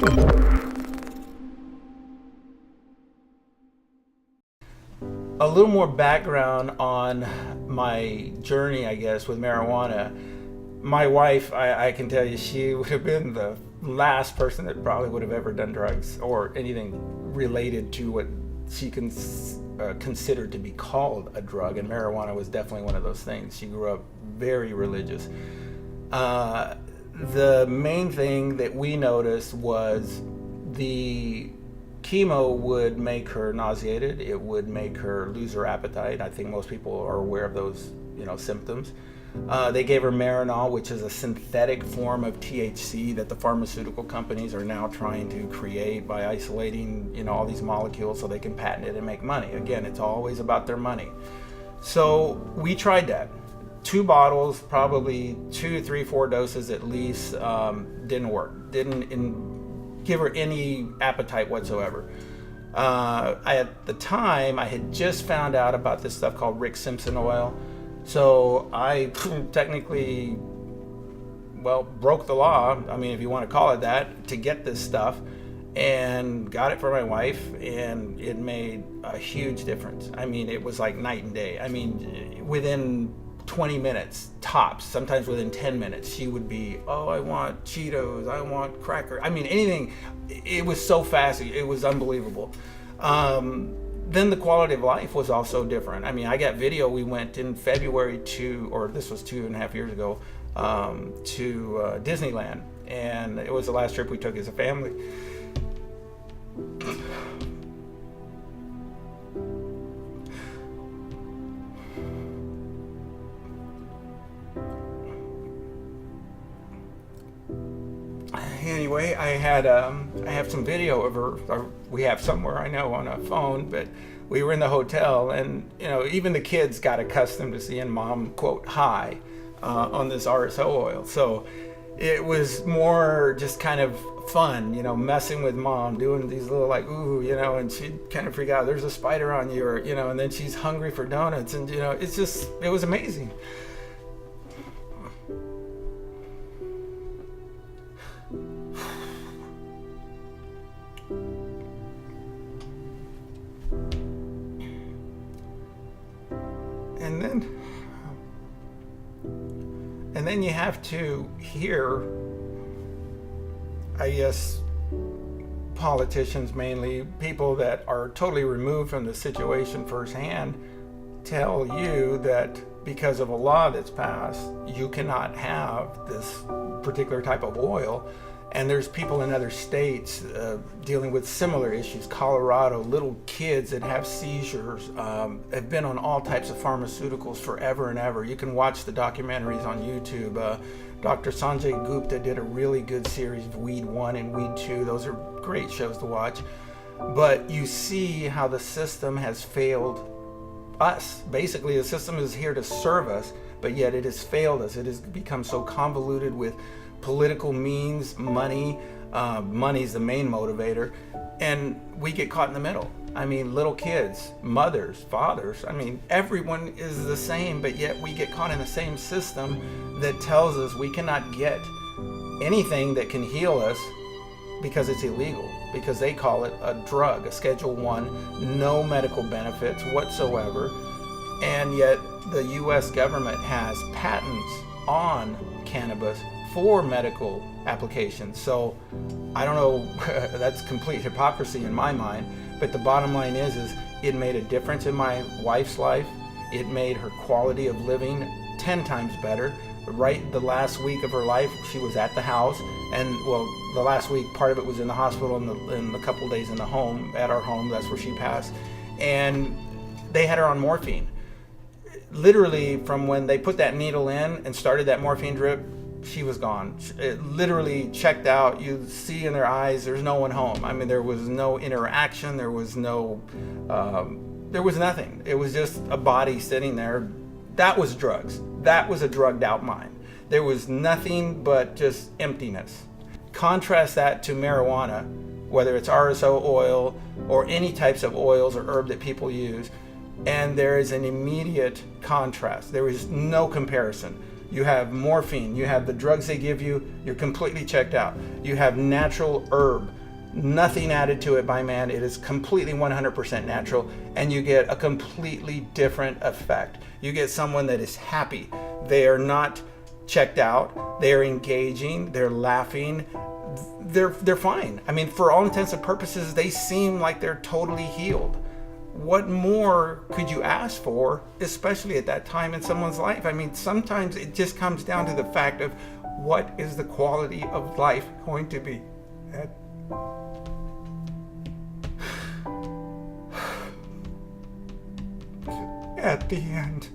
A little more background on my journey, I guess, with marijuana. My wife, I can tell you, she would have been the last person that probably would have ever done drugs or anything related to what she considered to be called a drug, and marijuana was definitely one of those things. She grew up very religious. The main thing that we noticed was the chemo would make her nauseated. It would make her lose her appetite. I think most people are aware of those, symptoms. They gave her Marinol, which is a synthetic form of THC that the pharmaceutical companies are now trying to create by isolating, all these molecules so they can patent it and make money. Again, it's always about their money. So we tried that. 2 bottles, probably 2, 3, 4 doses at least, didn't work. Didn't give her any appetite whatsoever. At the time, I had just found out about this stuff called Rick Simpson oil. So I technically, broke the law, if you want to call it that, to get this stuff, and got it for my wife, and it made a huge difference. It was like night and day. Within 20 minutes tops, sometimes within 10 minutes, she would be, I want Cheetos, I want cracker. Anything. It was so fast, it was unbelievable. Then the quality of life was also different. I got video. We went in February this was 2.5 years ago, to Disneyland, and it was the last trip we took as a family. Anyway, I have some video of her, or we have somewhere, I know, on a phone, but we were in the hotel, and even the kids got accustomed to seeing mom, quote, high on this RSO oil. So it was more just kind of fun, messing with mom, doing these little ooh, and she'd kind of freak out, there's a spider on you, or, and then she's hungry for donuts, and, it was amazing. And then you have to hear, I guess, politicians mainly, people that are totally removed from the situation firsthand, tell you that because of a law that's passed, you cannot have this particular type of oil. And there's people in other states dealing with similar issues. Colorado, little kids that have seizures, have been on all types of pharmaceuticals forever and ever. You can watch the documentaries on YouTube. Dr. Sanjay Gupta did a really good series of Weed 1 and Weed 2. Those are great shows to watch. But you see how the system has failed us. Basically, the system is here to serve us, but yet it has failed us. It has become so convoluted with political means, money. Money's the main motivator, and we get caught in the middle. Little kids, mothers, fathers, everyone is the same, but yet we get caught in the same system that tells us we cannot get anything that can heal us because it's illegal, because they call it a drug, a Schedule 1, no medical benefits whatsoever, and yet the US government has patents on cannabis for medical applications. So I don't know, that's complete hypocrisy in my mind, but the bottom line is it made a difference in my wife's life. It made her quality of living 10 times better. Right the last week of her life, she was at the house, and the last week, part of it was in the hospital, and a couple days in the home, at our home, that's where she passed, and they had her on morphine. Literally, from when they put that needle in and started that morphine drip, she was gone. It literally checked out. You see in their eyes, there's no one home. There was no interaction. There was nothing. It was just a body sitting there. That was drugs. That was a drugged out mind. There was nothing but just emptiness. Contrast that to marijuana, whether it's RSO oil or any types of oils or herb that people use, and there is an immediate contrast. There is no comparison. You have morphine, you have the drugs they give you, you're completely checked out. You have natural herb, nothing added to it by man. It is completely 100% natural, and you get a completely different effect. You get someone that is happy. They are not checked out. They are engaging. They're laughing. They're fine. I mean, for all intents and purposes, they seem like they're totally healed. What more could you ask for, especially at that time in someone's life? I mean, sometimes it just comes down to the fact of what is the quality of life going to be at the end.